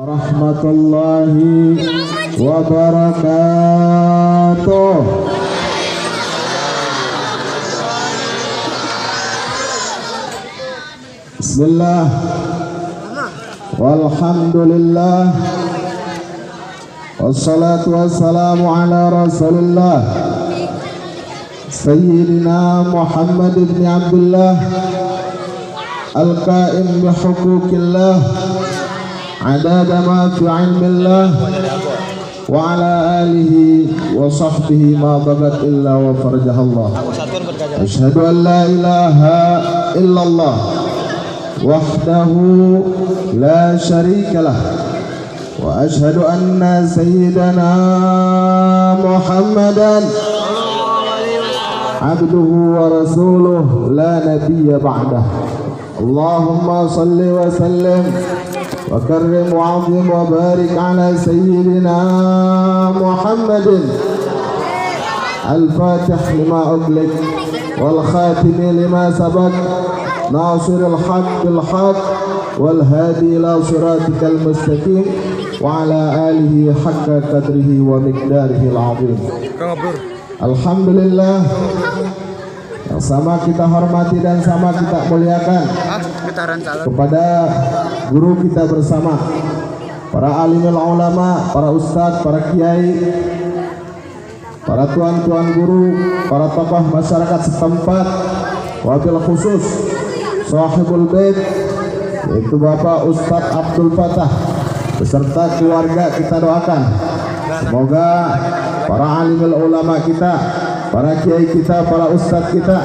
Warahmatullahi wabarakatuh. Bismillah, walhamdulillah, wassalatu wassalamu ala rasulillah Sayyidina Muhammad ibn Abdullah al-qaim bihuquqillah adada ma fi ilmillah wa ala alihi wa sahbihi ma bagat illa wa farjahallah. Asyhadu an la ilaha illallah wahdahu la syarika lah wa asyhadu anna sayyidana Muhammadan abduhu wa rasuluh la nabiyya ba'dah. Allahumma salli wa sallim wa karrim wa azim wa barik ala sayyidina Muhammadin al-fatih lima ughliq wal khatim lima sabaq nasiril haqq bil haqq wal hadi ila siratikal mustaqim wa ala alihi haqqa qadrihi wa miqdarihi al-azim. Alhamdulillah, yang sama kita hormati dan sama kita muliakan kepada guru kita bersama, para alimul ulama, para ustadz, para kiai, para tuan-tuan guru, para tokoh masyarakat setempat, wabil khusus sahibul bait, yaitu Bapak Ustadz Abdul Fatah beserta keluarga. Kita doakan semoga para alimul ulama kita, para kiai kita, para ustadz kita,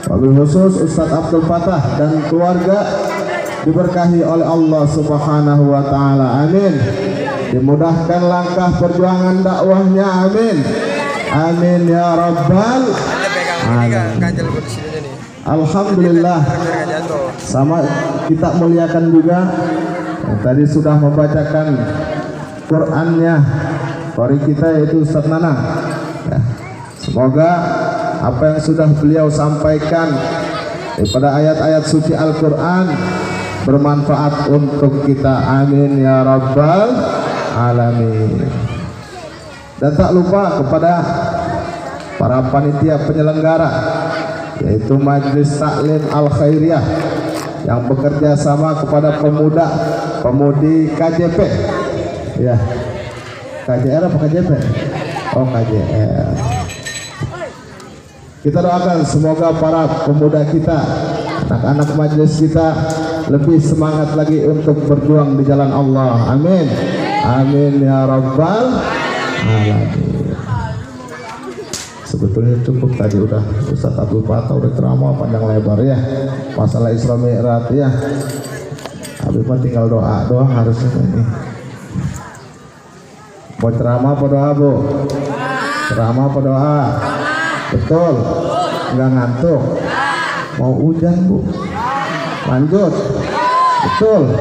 wabil khusus Ustadz Abdul Fatah dan keluarga diberkahi oleh Allah Subhanahu wa taala. Amin. Dimudahkan langkah perjuangan dakwahnya. Amin. Amin ya rabbal alamin. Alhamdulillah, sama kita muliakan juga yang tadi sudah membacakan Qur'annya qari kita, yaitu Ustaz Nanang ya. Semoga apa yang sudah beliau sampaikan daripada ayat-ayat suci Al-Quran bermanfaat untuk kita. Amin ya rabbal alamin. Dan tak lupa kepada para panitia penyelenggara, yaitu Majelis Taklim Al-Khairiyah yang bekerja sama kepada pemuda pemudi KJP ya. KJR apa KJP? Oh KJR. Kita doakan semoga para pemuda kita, anak-anak majelis kita lebih semangat lagi untuk berjuang di jalan Allah. Amin. Amin ya rabbal alamin. Sebetulnya cukup tadi udah Ustaz Abdul Fatah udah ceramah panjang lebar ya, masalah Isra Mi'raj ya. Habis tinggal doa doang harusnya ini. Mau ceramah apa doa, Bu? Ceramah apa doa? Betul? Enggak ngantuk? Mau hujan, Bu? Lanjut? Betul?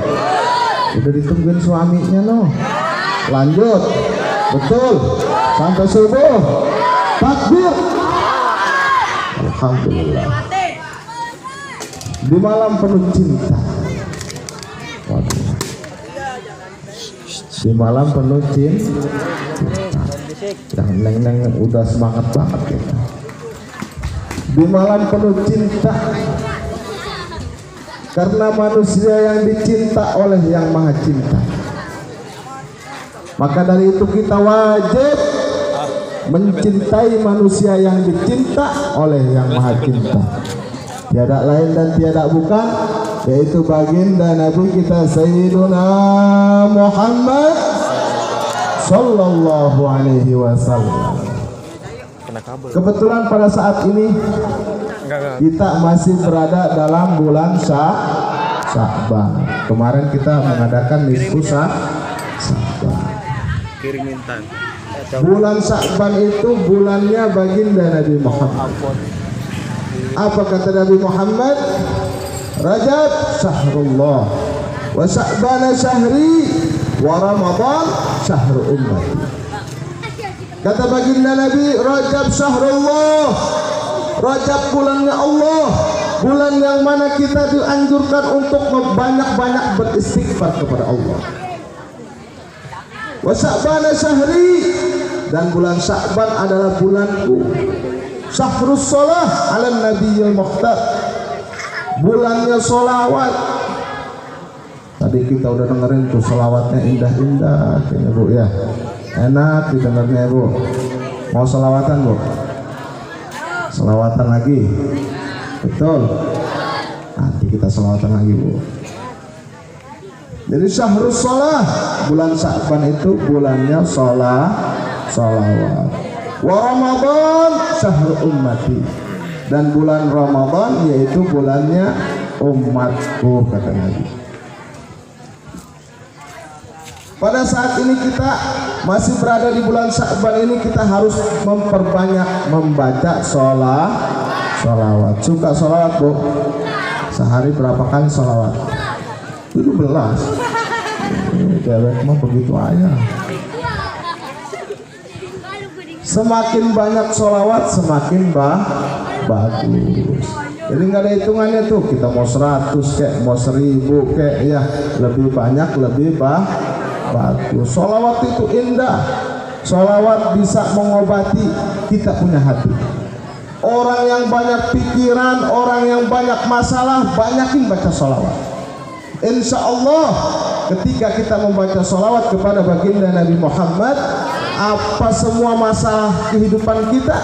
Udah ditungguin suaminya no? Lanjut? Betul? Sampai subuh? Takbir! Alhamdulillah. Di malam penuh cinta. Waduh. Di malam penuh cinta. Yang neng-neng udah semangat banget kita. Di malam penuh cinta, karena manusia yang dicinta oleh yang maha cinta. Maka dari itu kita wajib mencintai manusia yang dicinta oleh yang maha cinta. Tiada lain dan tiada bukan, yaitu baginda Nabi kita Sayyiduna Muhammad sallallahu alaihi wasallam. Kebetulan pada saat ini kita masih berada dalam bulan Sya'ban. Kemarin kita mengadakan nisfu Sya'ban. Bulan Sya'ban itu bulannya baginda Nabi Muhammad. Apa kata Nabi Muhammad? Rajab syahrullah wa Sya'ban syahri wa Ramadan syahru ummati. Kata baginda Nabi, Rajab syahrullah, Rajab bulannya Allah, bulan yang mana kita dianjurkan untuk banyak-banyak beristighfar kepada Allah. Wa Sya'ban syahri, dan bulan Sya'ban adalah bulanku. Syahrus shalah 'alan nabiyil mukhtar, bulannya sholawat. Tadi kita udah dengerin tuh sholawatnya indah-indah kayaknya Bu ya, enak didengarnya Bu. Mau sholawatan Bu? Sholawatan lagi, betul? Nanti kita sholawatan lagi Bu. Jadi syahrus shalah, bulan Sya'ban itu bulannya sholawat. Wa Ramadan syahrul ummati, dan bulan Ramadan yaitu bulannya umatku, kata Nabi. Pada saat ini kita masih berada di bulan Sya'ban ini, kita harus memperbanyak membaca sholawat. Suka sholawat Bu? Sehari berapa kali sholawat? 17. Cewek mah begitu aja. Semakin banyak sholawat semakin bagus. Jadi nggak ada hitungannya tuh, kita mau 100 kek, mau 1000 kek, ya lebih banyak lebih bagus. Sholawat itu indah. Sholawat bisa mengobati kita punya hati. Orang yang banyak pikiran, orang yang banyak masalah, banyakin baca sholawat. Insya Allah ketika kita membaca sholawat kepada baginda Nabi Muhammad, apa semua masalah kehidupan kita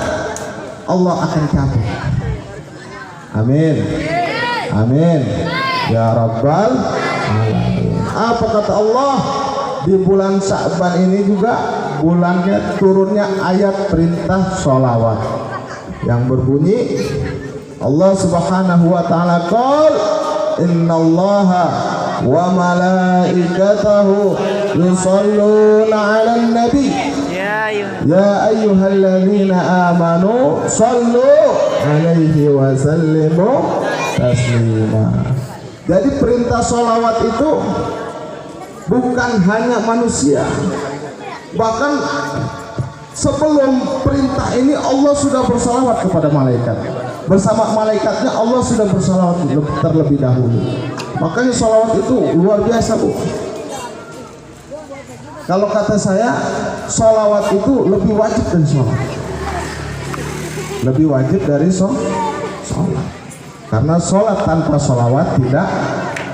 Allah akan cabut. Amin, amin ya rabbal alamin. Apa kata Allah? Di bulan Sya'ban ini juga bulannya turunnya ayat perintah sholawat yang berbunyi, Allah Subhanahu wa ta'ala qol innallaha wa malaikatahu yusholluna 'alan nabi ya ayyuhalladzina amanu shallu 'alaihi wa sallimu taslima. Jadi perintah sholawat itu bukan hanya manusia, bahkan sebelum perintah ini Allah sudah bersalawat kepada malaikat. Bersama malaikatnya Allah sudah bersalawat terlebih dahulu. Makanya salawat itu luar biasa Bu. Kalau kata saya, salawat itu lebih wajib dari sholat. Lebih wajib dari sholat. Karena sholat tanpa salawat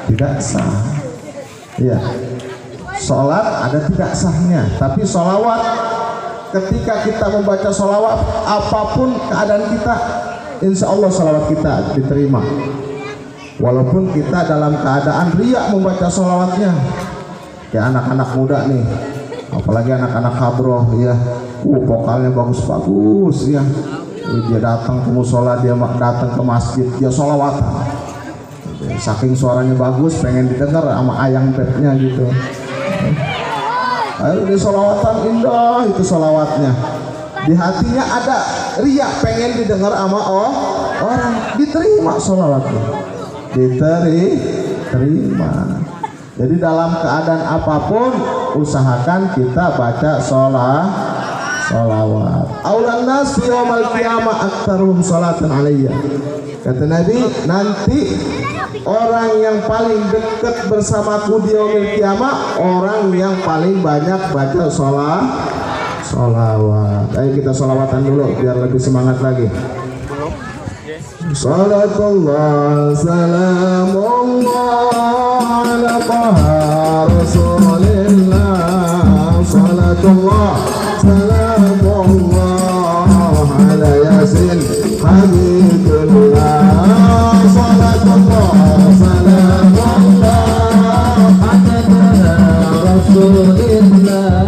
tidak sah. Iya. Sholat ada tidak sahnya, tapi sholawat, ketika kita membaca sholawat, apapun keadaan kita, insya Allah sholawat kita diterima. Walaupun kita dalam keadaan riya membaca sholawatnya, kayak anak-anak muda nih, apalagi anak-anak kabroh ya, vokalnya bagus-bagus ya, dia datang ke musola, dia datang ke masjid, dia sholawatan, saking suaranya bagus, pengen didengar sama ayang pepnya gitu. Ayo di sholawatan indah itu sholawatnya, di hatinya ada riya, pengen didengar sama orang, diterima sholawatnya, diterima. Jadi dalam keadaan apapun usahakan kita baca sholawat. Aulan nas fi yaumil qiyamah aktsaruhum sholatan alayya. Kata Nabi, nanti orang yang paling dekat bersamaku di yaumil qiyamah, orang yang paling banyak baca sholawat. Ayo kita sholawatan dulu biar lebih semangat lagi. Salatullah salamullah ala taha rasulillah. Salatullah salamullah ala yasin habibullah. Salatullah salamullah ala taha rasulillah.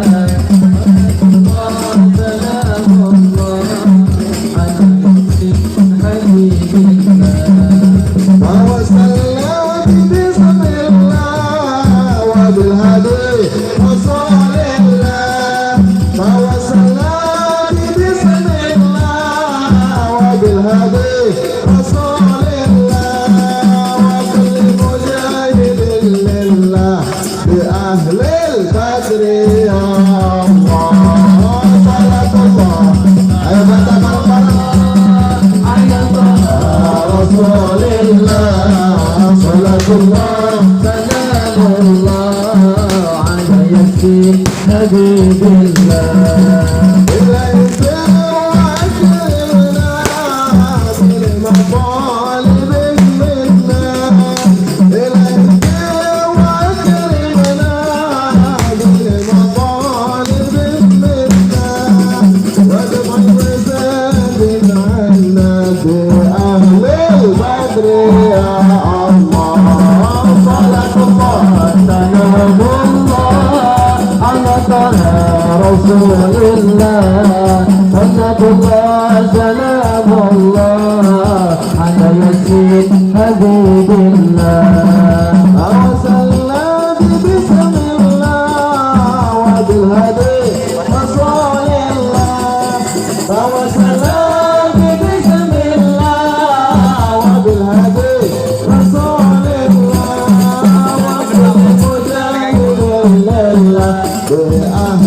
Salatullah salamullah ala yasin yasin habibillah. Rasulullah, Rasulullah, salam Allah, ala yasin habibillah. Awassalam bismillah wa bil hadi rasulillah. Awassalam bismillah wa bil hadi rasulillah. Wa bil mujahidillah bi ahli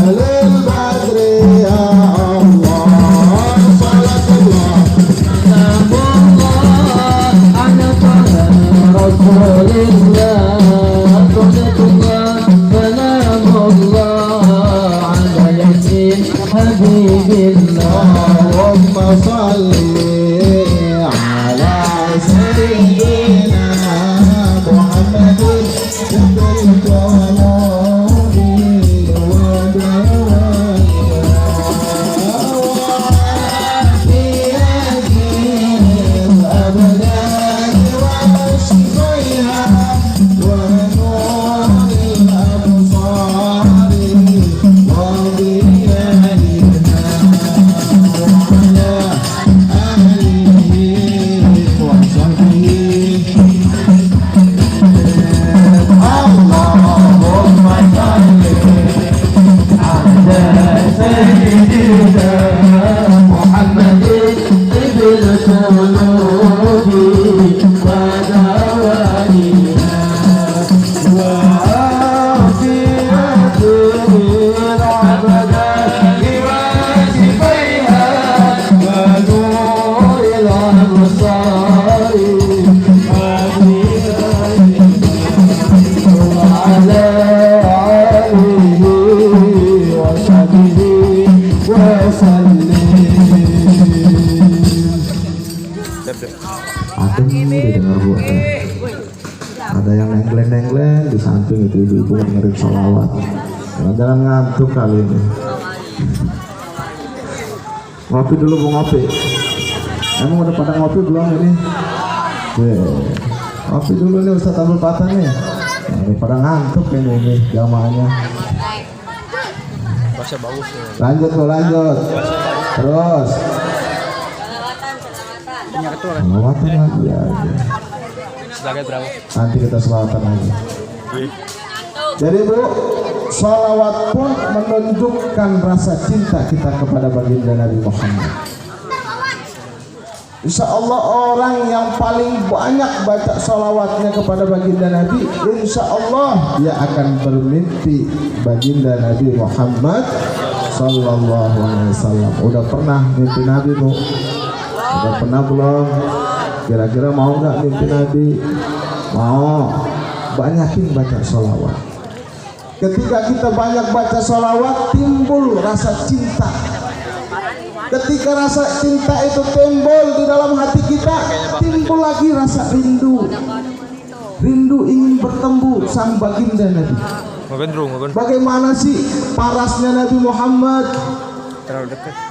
ada yang nengkleng-nengkleng di samping itu ibu-ibu dengerin sholawat. Jangan ngantuk kali ini. Ngopi dulu, mau ngopi. Emang udah pada ngopi belum ini? Ngopi dulu nih Ustaz Abdul Fatah nih. Pada ngantuk ini jamaahnya. Lanjut tuh, lanjut. Terus. Selawatan lagi ya. Nanti kita selawatan lagi. Jadi Bu, salawat pun menunjukkan rasa cinta kita kepada baginda Nabi Muhammad. Insya Allah orang yang paling banyak baca salawatnya kepada baginda Nabi, insya Allah dia akan bermimpi baginda Nabi Muhammad Sallallahu Alaihi Wasallam. Udah pernah mimpi Nabi Bu? Udah pernah belum? Kira-kira mau nggak mimpi Nabi? Mau. Banyakin baca salawat. Ketika kita banyak baca salawat, timbul rasa cinta. Ketika rasa cinta itu timbul di dalam hati kita, timbul lagi rasa rindu. Rindu ingin bertemu sang baginda Nabi. Bagaimana sih parasnya Nabi Muhammad?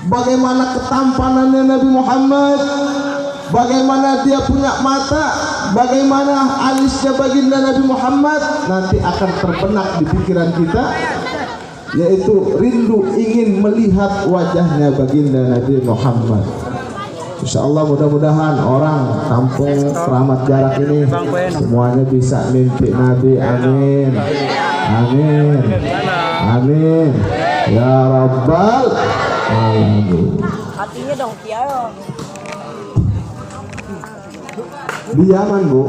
Bagaimana ketampanannya Nabi Muhammad? Bagaimana dia punya mata, bagaimana alisnya baginda Nabi Muhammad, nanti akan terbenak di pikiran kita, yaitu rindu ingin melihat wajahnya baginda Nabi Muhammad. Insya Allah mudah-mudahan orang kampung Keramat Jarak ini semuanya bisa mimpi Nabi. Amin. Amin. Amin. Ya Rabbal Alamin. Hatinya dong Kiaro. Di Yaman Bu,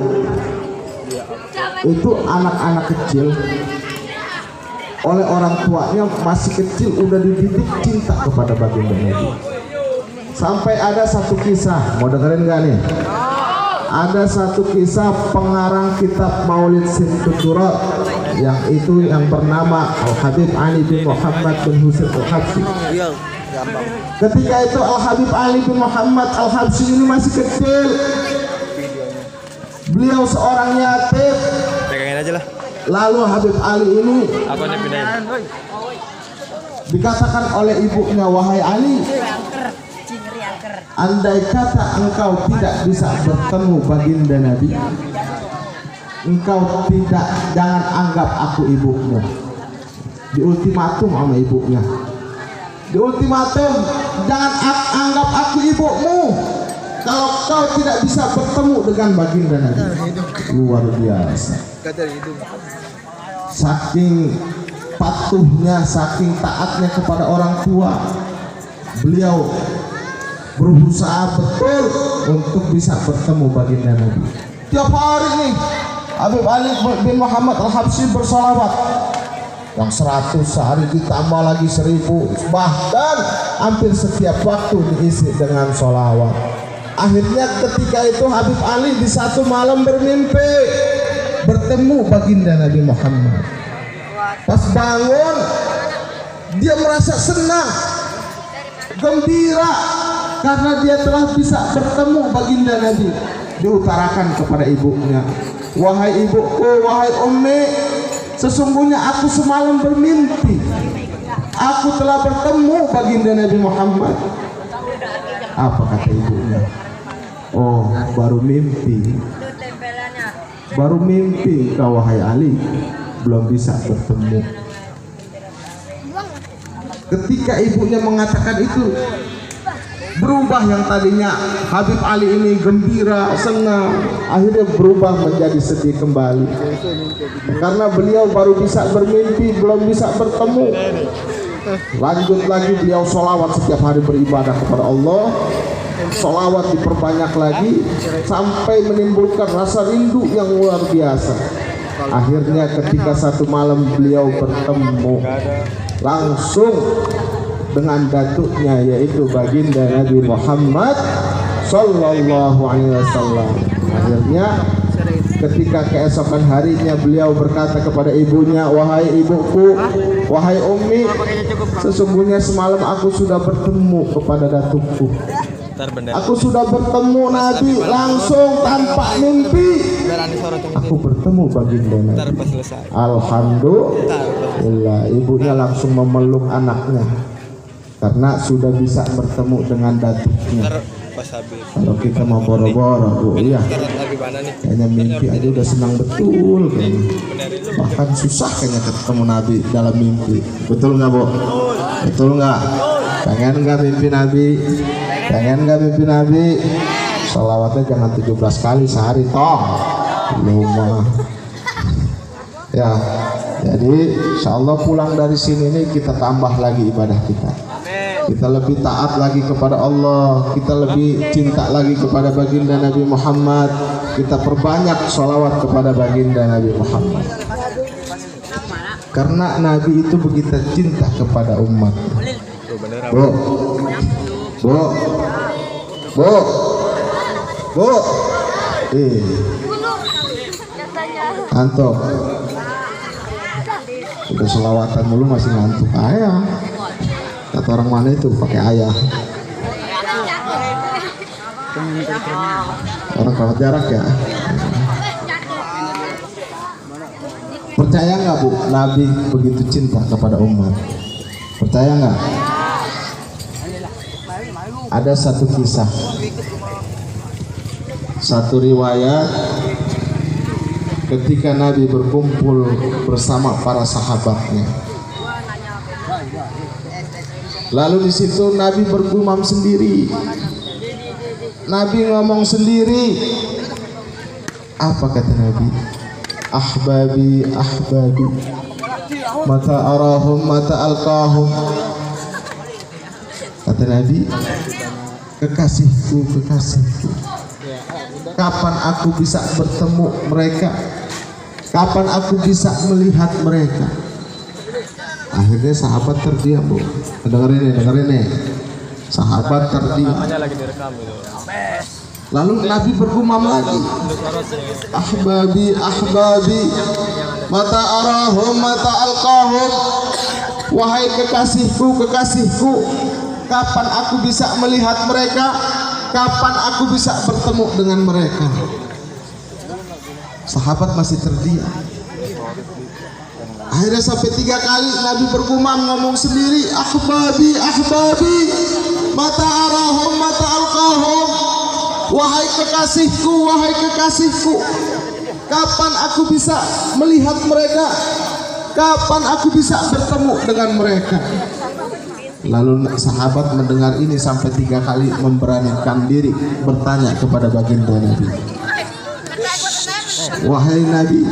itu anak-anak kecil oleh orang tuanya masih kecil udah dididik cinta kepada baginda Nabi. Sampai ada satu kisah, mau dengerin gak nih? Ada satu kisah pengarang kitab Maulid Sintuturot yang itu yang bernama Al-Habib Ali bin Muhammad bin Husain Al-Habsyi. Iya, gampang. Ketika itu Al-Habib Ali bin Muhammad Al-Habsyi ini masih kecil. Beliau seorang yatim. Pegangin aja lah. Lalu Habib Ali ini Aku aja pindahin. dikatakan oleh ibunya, wahai Ali, andai kata engkau tidak bisa bertemu baginda Nabi, engkau tidak, jangan anggap aku ibumu. Di ultimatum sama ibunya, di ultimatum, jangan anggap aku ibumu kalau kau tidak bisa bertemu dengan baginda Nabi. Luar biasa. Saking patuhnya, saking taatnya kepada orang tua, beliau berusaha betul untuk bisa bertemu baginda Nabi. Tiap hari nih Habib Ali bin Muhammad Al-Habsyi bersolawat yang 100 sehari ditambah lagi 1000, bahkan hampir setiap waktu diisi dengan solawat. Akhirnya ketika itu Habib Ali di satu malam bermimpi bertemu baginda Nabi Muhammad. Pas bangun dia merasa senang, gembira karena dia telah bisa bertemu baginda Nabi. Diutarakan kepada ibunya, wahai ibuku, wahai ummi, sesungguhnya aku semalam bermimpi aku telah bertemu baginda Nabi Muhammad. Apa kata ibunya? Oh, baru mimpi. Baru mimpi kau wahai Ali, belum bisa bertemu. Ketika ibunya mengatakan itu, berubah yang tadinya Habib Ali ini gembira, senang, akhirnya berubah menjadi sedih kembali. Karena beliau baru bisa bermimpi, belum bisa bertemu. Lanjut lagi beliau sholawat setiap hari, beribadah kepada Allah. Sholawat diperbanyak lagi sampai menimbulkan rasa rindu yang luar biasa. Akhirnya ketika satu malam beliau bertemu langsung dengan datuknya, yaitu baginda Nabi Muhammad Sallallahu Alaihi Wasallam. Akhirnya ketika keesokan harinya beliau berkata kepada ibunya, wahai ibuku, wahai ummi, sesungguhnya semalam aku sudah bertemu kepada datukku. Aku sudah bertemu Nabi langsung tanpa mimpi. Aku bertemu baginda Nabi. Alhamdulillah, ibunya langsung memeluk anaknya karena sudah bisa bertemu dengan datuknya. Kalau kita mau boro-boro, Bu, iya, kayaknya mimpi aja udah senang betul kayaknya. Bahkan susah kayaknya ketemu Nabi dalam mimpi. Betul nggak, Bu? Betul nggak? Pengen nggak mimpi Nabi? Pengen nggak mimpi Nabi? Sholawatnya jangan 17 kali sehari toh. Lumah. Ya, jadi insya Allah pulang dari sini nih kita tambah lagi ibadah kita. Kita lebih taat lagi kepada Allah, kita lebih cinta lagi kepada baginda Nabi Muhammad, kita perbanyak sholawat kepada baginda Nabi Muhammad. Karena Nabi itu begitu cinta kepada umat. Bu, bu, bu, bu, ngantuk. Udah sholawatan mulu masih ngantuk. Ayah, kata orang mana itu pakai ayah. Orang kalau jarak ya. Percaya nggak, Bu, Nabi begitu cinta kepada umat? Percaya nggak? Ada satu kisah, satu riwayat ketika Nabi berkumpul bersama para sahabatnya. Lalu di situ Nabi bergumam sendiri. Nabi ngomong sendiri. Apa kata Nabi? Ahbabi, ahbabi, mata arahum, mata alqahum. Kata Nabi, kekasihku, kekasihku, kapan aku bisa bertemu mereka? Kapan aku bisa melihat mereka? Akhirnya sahabat terdiam, Bu. Dengerin nih, dengerin nih. Sahabat terdiam. Lalu Nabi bergumam lagi, ahbabi ahbabi mata arahum mata alqahum, wahai kekasihku kekasihku, kapan aku bisa melihat mereka, kapan aku bisa bertemu dengan mereka. Sahabat masih terdiam. Akhirnya sampai 3 kali Nabi bergumam, ngomong sendiri, ahbabi ahbabi mata arahum mata alqahum, wahai kekasihku wahai kekasihku, kapan aku bisa melihat mereka, kapan aku bisa bertemu dengan mereka. Lalu sahabat mendengar ini sampai 3 kali memberanikan diri bertanya kepada baginda Nabi, wahai Nabi,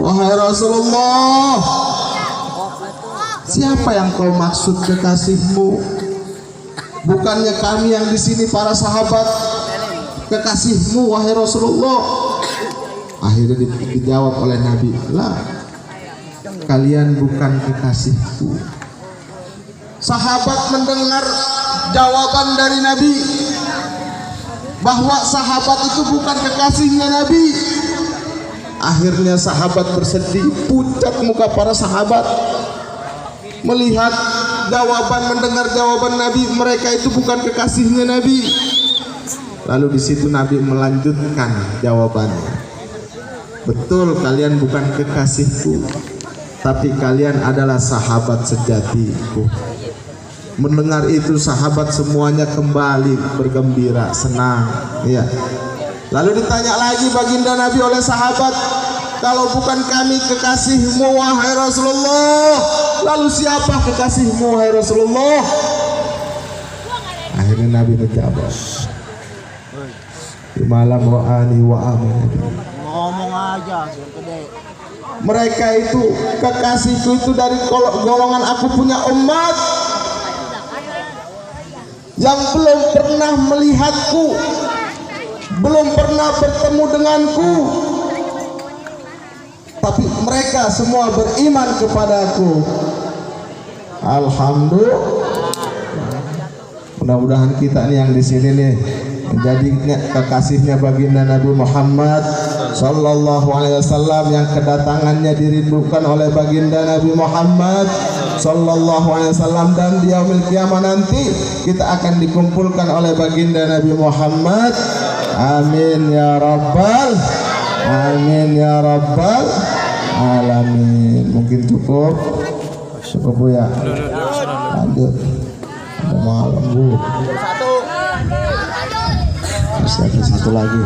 wahai Rasulullah, siapa yang kau maksud kekasihmu? Bukannya kami yang di sini para sahabat kekasihmu wahai Rasulullah? Akhirnya dijawab oleh Nabi, lah, kalian bukan kekasihku. Sahabat mendengar jawaban dari Nabi bahwa sahabat itu bukan kekasihnya Nabi. Akhirnya sahabat bersedih, pucat muka para sahabat melihat jawaban, mendengar jawaban Nabi, mereka itu bukan kekasihnya Nabi. Lalu di situ Nabi melanjutkan jawabannya, betul kalian bukan kekasihku, tapi kalian adalah sahabat sejatiku. Mendengar itu sahabat semuanya kembali bergembira, senang, ya. Lalu ditanya lagi baginda Nabi oleh sahabat, kalau bukan kami kekasihmu wahai Rasulullah, lalu siapa kekasihmu wahai Rasulullah? Akhirnya Nabi menjawab, di malam wa'ani wa'amani, ngomong aja mereka itu kekasihku itu dari golongan aku punya umat yang belum pernah melihatku, belum pernah bertemu denganku, tapi mereka semua beriman kepadaku. Alhamdulillah. Mudah-mudahan kita nih yang di sini nih menjadi kekasihnya baginda Nabi Muhammad sallallahu alaihi wasallam, yang kedatangannya dirindukan oleh baginda Nabi Muhammad sallallahu alaihi wasallam, dan di yaumil kiamah nanti kita akan dikumpulkan oleh baginda Nabi Muhammad. Amin ya rabbal amin ya rabbal alamin. Mungkin cukup Bu ya. Lanjut. Ada malam Bu. Masih ada satu lagi.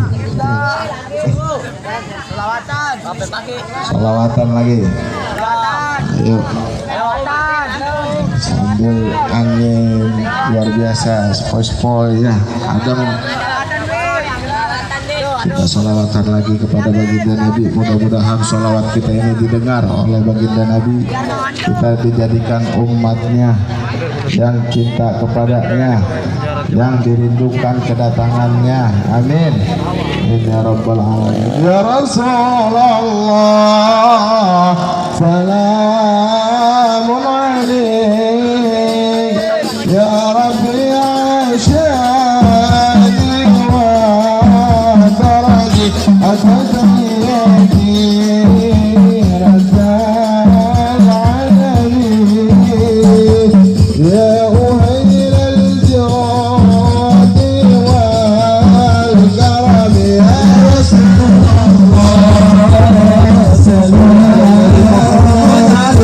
Salawatan lagi. Ayo. Sambil angin luar biasa, spoi-spoi ya. Ada kita salawatan lagi kepada baginda Nabi. Mudah-mudahan salawat kita ini didengar oleh baginda Nabi. Kita dijadikan umatnya yang cinta kepadanya, yang dirindukan kedatangannya. Amin. Ya Rabbal Alamin. Ya Rasulullah, salamun alaik. Ya Rabbi Asyadi wa Taraji Atatayati Razzal Alamin. Ya Uhayl al-Jawadi wal-Karam. Ya Rasulullah, salamun alaik.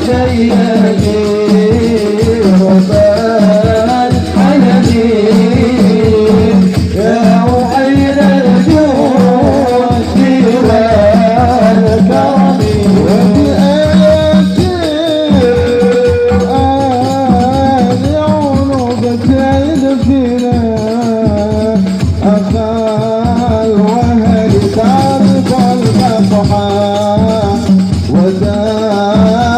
سيدي رب العالمين يا عين الجود والكرم وبآيات القرآن عنق كيد فينا أخال وهل تعرف الأضحى وتعرفنا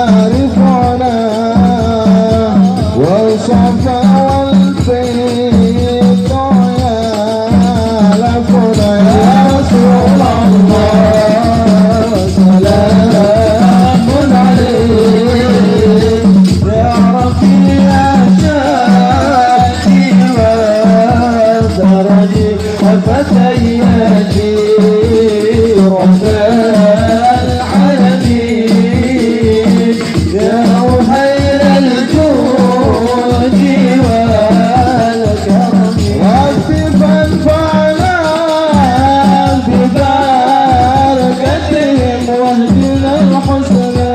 والصفا والبيت يا لفنا يا رسول الله سلام عليك يا رفيع شاكي وزرني وفتياتي رب العالمين يا أهيل الجود والكرم واكتفا فعلا ببركتهم واهدنا الحسنى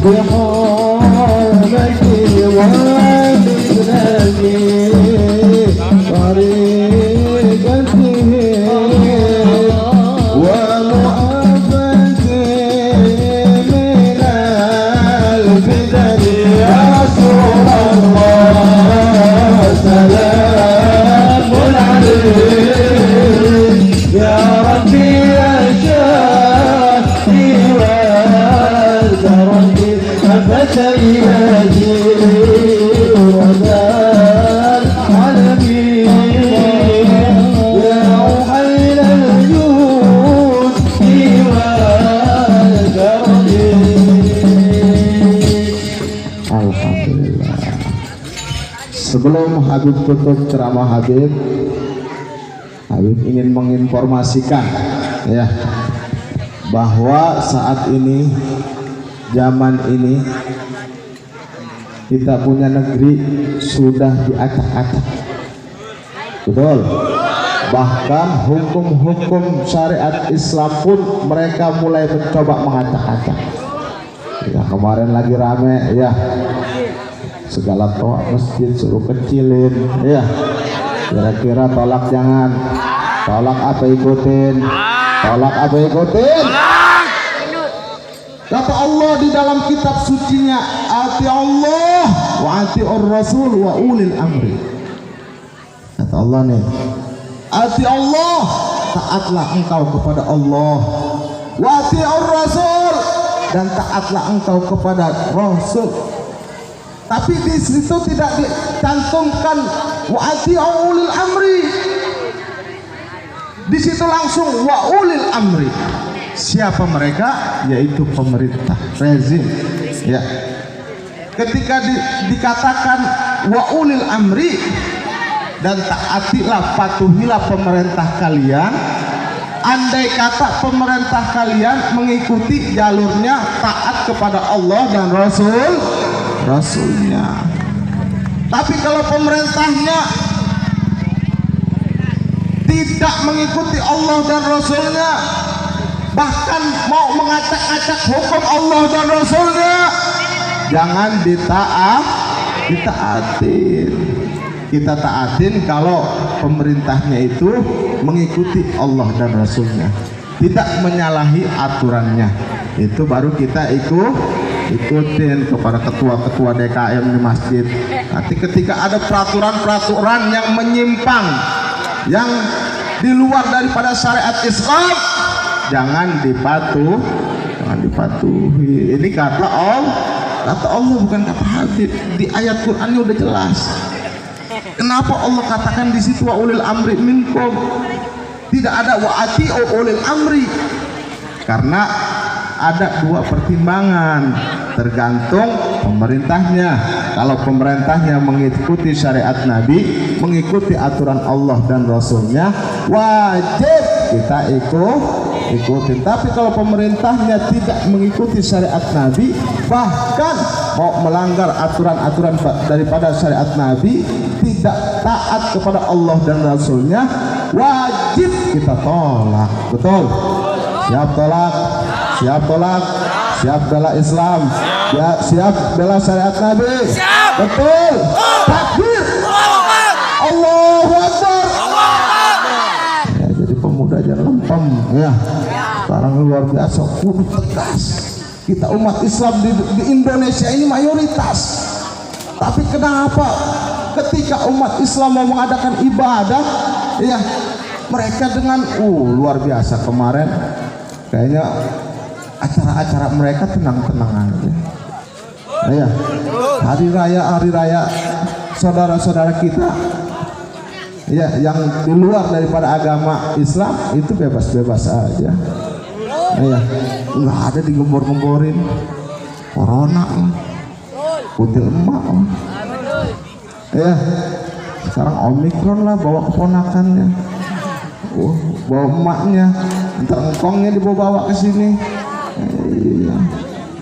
بحرمك وعدنا في طريقتهم ومعافاتي من الفتن يا رسول الله سلام عليك يا ربي يا شافي والكرم فتياتي وذا العالمين يا أحيل الجود والكرم. Alhamdulillah. Sebelum Habib tutup ceramah Habib ingin menginformasikan ya bahwa saat ini zaman ini kita punya negeri sudah diacak-acak, betul. Bahkan hukum-hukum syariat Islam pun mereka mulai mencoba mengacak-acak. Ya kemarin lagi rame ya, segala toa masjid suruh kecilin ya. Kira-kira tolak jangan, tolak apa ikutin, tolak apa ikutin. Kata Allah di dalam kitab sucinya, ati Allah wa atiur Rasul wa ulil amri. Kata Allah nih, ati Allah, taatlah engkau kepada Allah, wa atiur Rasul, dan taatlah engkau kepada Rasul. Tapi di situ tidak dicantumkan wa ati'u ulil amri. Di situ langsung wa ulil amri. Siapa mereka? Yaitu pemerintah, rezim. Ya. Ketika dikatakan wa ulil amri dan taatilah, patuhilah pemerintah kalian. Andai kata pemerintah kalian mengikuti jalurnya taat kepada Allah dan Rasulnya. Tapi kalau pemerintahnya tidak mengikuti Allah dan Rasulnya, bahkan mau mengacak-acak hukum Allah dan Rasulnya, jangan ditaatin. Kita taatin kalau pemerintahnya itu mengikuti Allah dan Rasulnya, tidak menyalahi aturannya. Itu baru kita ikutin kepada ketua-ketua DKM di masjid. Nanti ketika ada peraturan-peraturan yang menyimpang, yang di luar daripada syariat Islam, jangan dipatuhi. Ini kata Allah, bukan kata Habib. Di ayat Qur'annya udah jelas. Kenapa Allah katakan di situ wa ulil amri minkum? Tidak ada wa ati'u ulil amri. Karena ada dua pertimbangan, tergantung pemerintahnya. Kalau pemerintahnya mengikuti syariat Nabi, mengikuti aturan Allah dan Rasulnya, wajib kita ikutin. Tapi kalau pemerintahnya tidak mengikuti syariat Nabi, bahkan mau melanggar aturan-aturan daripada syariat Nabi, tidak taat kepada Allah dan Rasulnya, wajib kita tolak. Betul? Siap tolak? Siap tolak? Siap bela Islam. Ya, siap bela syariat Nabi. Betul. Takbir. Allahu Akbar. Ya, jadi pemuda jangan lempem ya. Sekarang luar biasa, kudu tegas. Kita umat Islam di Indonesia ini mayoritas. Tapi kenapa ketika umat Islam mau mengadakan ibadah, ya mereka dengan luar biasa kemarin kayaknya acara-acara mereka tenang-tenang aja. Ya, hari raya saudara-saudara kita ya yang di luar daripada agama Islam itu bebas-bebas aja. Ya, nggak ada digembor-gemborin corona kutil emak ya. Sekarang Omikron lah bawa keponakannya, bawa emaknya, ntar engkongnya dibawa ke sini. Iya,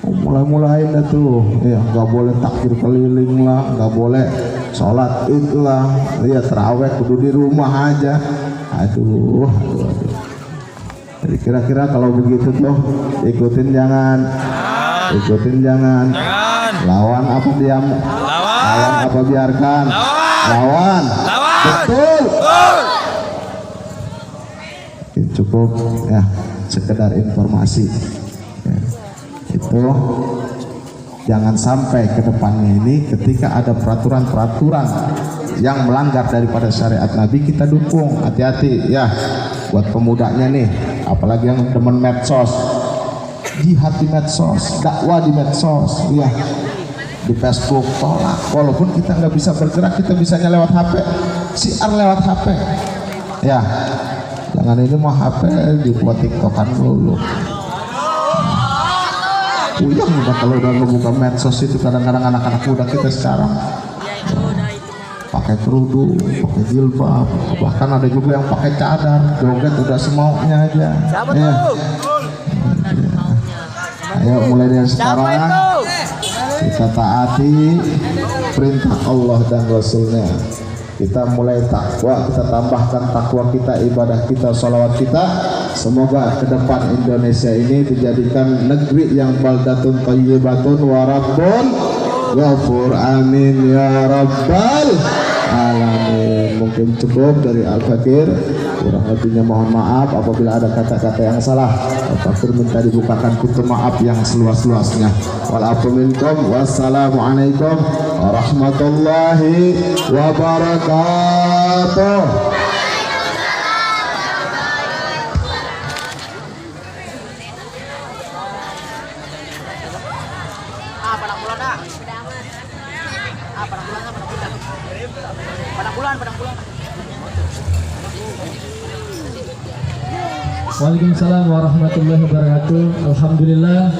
mulai-mulain dah tuh. Ya, nggak boleh takbir keliling lah, nggak boleh sholat id lah. Ya, terawih kudu di rumah aja. Aduh. Jadi kira-kira kalau begitu tuh ikutin jangan. Lawan apa diam? Lawan apa biarkan? Lawan. Betul. Oke, cukup ya, sekedar informasi ya. Itu jangan sampai ke depannya ini ketika ada peraturan-peraturan yang melanggar daripada syariat Nabi kita dukung. Hati-hati ya buat pemudanya nih, apalagi yang demen medsos, jihad di medsos, dakwah di medsos ya, di Facebook tolak. Walaupun kita nggak bisa bergerak, kita bisanya lewat HP, siar lewat HP ya. Jangan ini mau HP dibuat TikTokan dulu. Uyang udah kalau udah ngebuka medsos itu kadang-kadang anak-anak muda kita sekarang pakai kerudung, pakai jilbab, bahkan ada juga yang pakai cadar, joget udah semaunya aja. Ya. Ayo mulai dari sekarang kita taati perintah Allah dan Rasulnya. Kita mulai takwa, kita tambahkan takwa kita, ibadah kita, sholawat kita. Semoga ke depan Indonesia ini dijadikan negeri yang baldatun thayyibatun wa rabbun ghafur. Amin ya rabbal alamin. Mungkin cukup dari Al-Fakir, kurang lebihnya mohon maaf apabila ada kata-kata yang salah. Al-Fakir minta dibukakan pintu maaf yang seluas-luasnya. Walafu minkum, wassalamualaikum warahmatullahi wabarakatuh. Waalaikumsalam warahmatullahi wabarakatuh. Alhamdulillah.